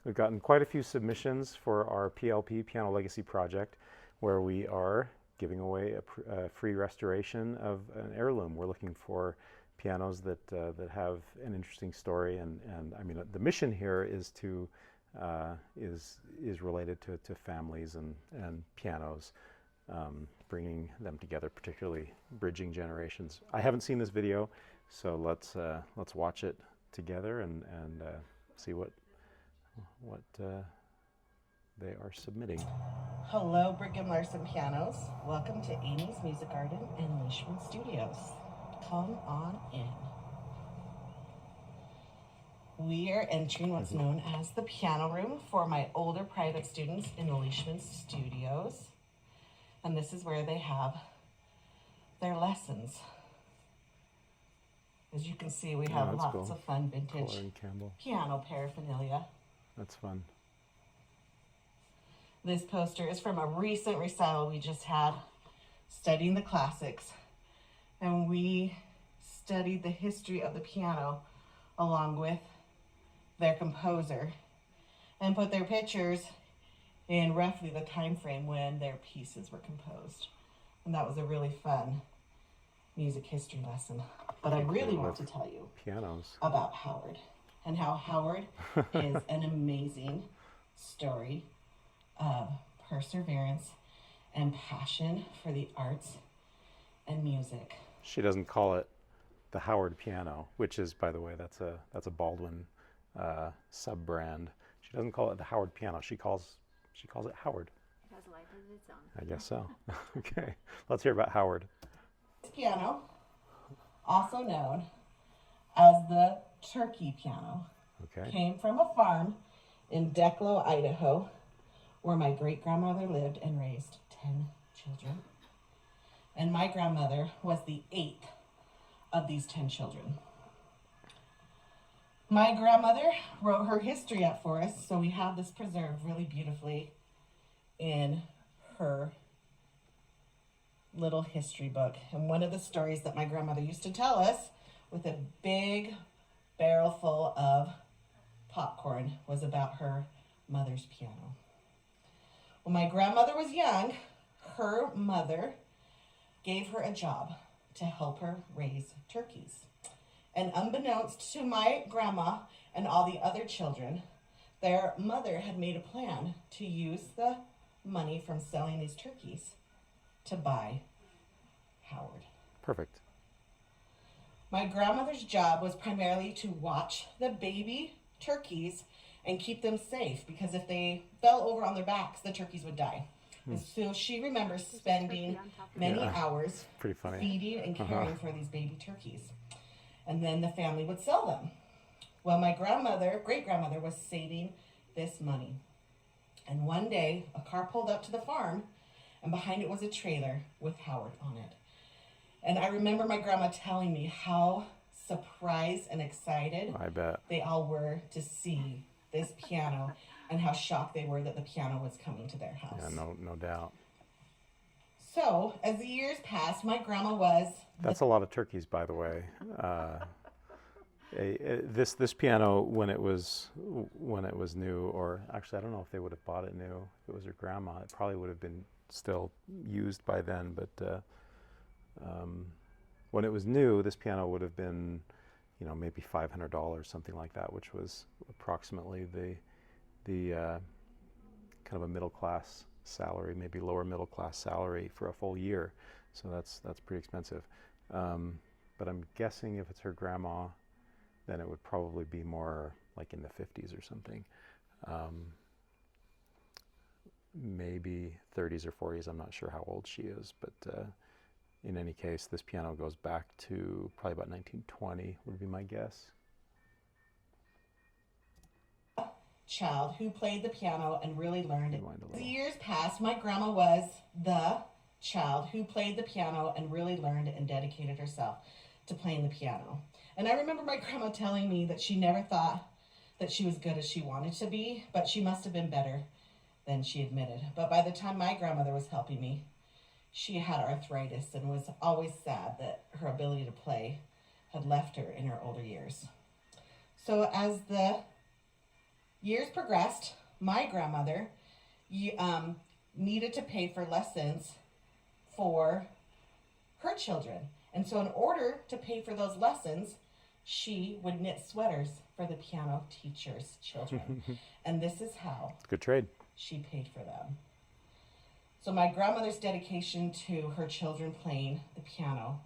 We've gotten quite a few submissions for our PLP, Piano Legacy Project, where we are giving away a free restoration of an heirloom. We're looking for pianos that have an interesting story, and I mean the mission here is to is related to families and pianos, bringing them together, particularly bridging generations. I haven't seen this video, so let's watch it together and see what they are submitting. Hello, Brigham Larson Pianos. Welcome to Amy's Music Garden and Leishman Studios. Come on in. We are entering what's known as the piano room for my older private students in the Leishman Studios. And this is where they have their lessons. As you can see, we have lots of fun vintage piano paraphernalia. That's fun. This poster is from a recent recital we just had, studying the classics. And we studied the history of the piano along with their composer and put their pictures in roughly the time frame when their pieces were composed. And that was a really fun music history lesson. But I really want to tell you about Howard, and how Howard is an amazing story of perseverance and passion for the arts and music. She doesn't call it the Howard piano, which is, by the way, that's a Baldwin sub-brand. She doesn't call it the Howard piano. She calls it Howard. It has a life of its own. I guess so. Okay, let's hear about Howard. This piano, also known as the turkey piano, came from a farm in Declo, Idaho, where my great-grandmother lived and raised 10 children. And my grandmother was the 8th of these 10 children. My grandmother wrote her history up for us, so we have this preserved really beautifully in her little history book. And one of the stories that my grandmother used to tell us, with a big barrel full of popcorn, was about her mother's piano. When my grandmother was young, her mother gave her a job to help her raise turkeys. And unbeknownst to my grandma and all the other children, their mother had made a plan to use the money from selling these turkeys to buy Howard. Perfect. My grandmother's job was primarily to watch the baby turkeys and keep them safe, because if they fell over on their backs, the turkeys would die. And so she remembers spending many hours feeding and caring for these baby turkeys. And then the family would sell them. Well, my great-grandmother, was saving this money. And one day, a car pulled up to the farm, and behind it was a trailer with Howard on it. And I remember my grandma telling me how surprised and excited they all were to see this piano, and how shocked they were that the piano was coming to their house. Yeah, no doubt. So, as the years passed, my grandma was... That's a lot of turkeys, by the way. This piano, when it was new, or actually I don't know if they would have bought it new. If it was her grandma, it probably would have been still used by then. But when it was new, this piano would have been, maybe $500, something like that, which was approximately the kind of a middle class salary, maybe lower middle class salary for a full year. So that's pretty expensive. But I'm guessing if it's her grandma, then it would probably be more like in the 50s or something. Maybe 30s or 40s. I'm not sure how old she is, but in any case, this piano goes back to probably about 1920 would be my guess. Child who played the piano and really learned it. As the years passed, my grandma was the child who played the piano and really learned and dedicated herself to playing the piano. And I remember my grandma telling me that she never thought that she was good as she wanted to be, but she must have been better than she admitted. But by the time my grandmother was helping me, she had arthritis and was always sad that her ability to play had left her in her older years. So as the Years progressed. My grandmother needed to pay for lessons for her children. And so in order to pay for those lessons, she would knit sweaters for the piano teacher's children. And this is how Good trade. she paid for them. So my grandmother's dedication to her children playing the piano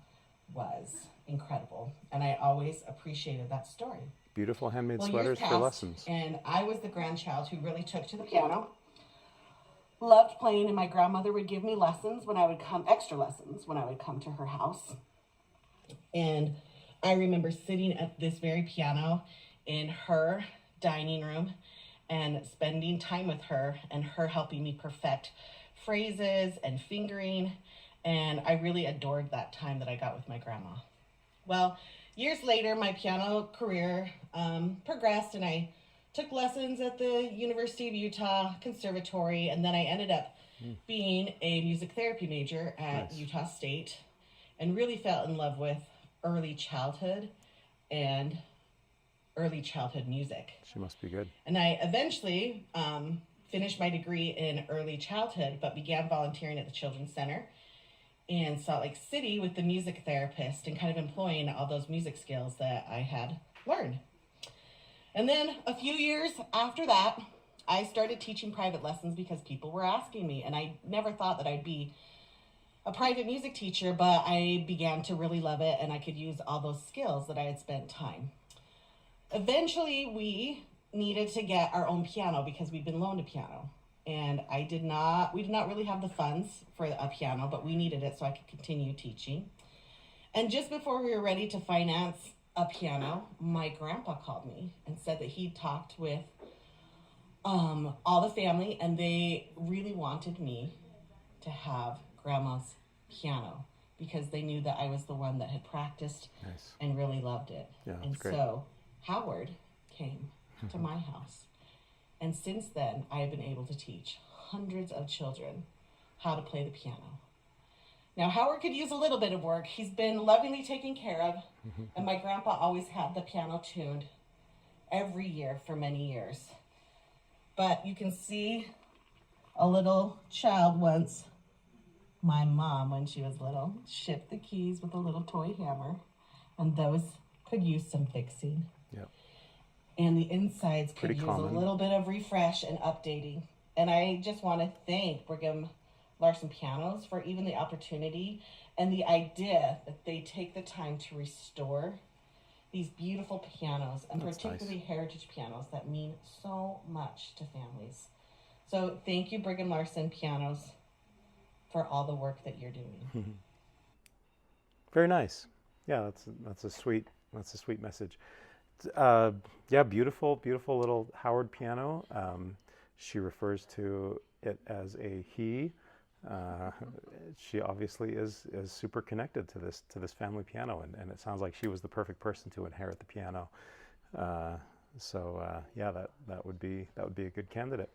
was incredible. And I always appreciated that story. Beautiful handmade Well, sweaters years for passed, lessons. and I was the grandchild who really took to the piano. Loved playing, and my grandmother would give me lessons when I would come, extra lessons when I would come to her house. And I remember sitting at this very piano in her dining room and spending time with her and her helping me perfect phrases and fingering. And I really adored that time that I got with my grandma. Well, years later, my piano career progressed, and I took lessons at the University of Utah Conservatory, and then I ended up being a music therapy major at Utah State, and really fell in love with early childhood and early childhood music. She must be good. And I eventually finished my degree in early childhood, but began volunteering at the Children's Center in Salt Lake City with the music therapist and kind of employing all those music skills that I had learned. And then a few years after that, I started teaching private lessons because people were asking me, and I never thought that I'd be a private music teacher, but I began to really love it, and I could use all those skills that I had spent time. Eventually, we needed to get our own piano because we'd been loaned a piano. And we did not really have the funds for a piano, but we needed it so I could continue teaching. And just before we were ready to finance a piano, my grandpa called me and said that he'd talked with all the family, and they really wanted me to have grandma's piano because they knew that I was the one that had practiced and really loved it. Yeah, that's and great. So Howard came to my house. And since then, I have been able to teach hundreds of children how to play the piano. Now, Howard could use a little bit of work. He's been lovingly taken care of, and my grandpa always had the piano tuned every year for many years. But you can see a little child once, my mom, when she was little, shipped the keys with a little toy hammer, and those could use some fixing. Yep. And the insides could Pretty use common. a little bit of refresh and updating. And I just want to thank Brigham Larson Pianos for even the opportunity and the idea that they take the time to restore these beautiful pianos, and That's particularly nice. heritage pianos that mean so much to families. So thank you, Brigham Larson Pianos, for all the work that you're doing. Very nice. Yeah, that's a sweet message. Yeah, beautiful little Howard piano. She refers to it as a he. She obviously is super connected to this family piano, and it sounds like she was the perfect person to inherit the piano. Yeah, that would be a good candidate.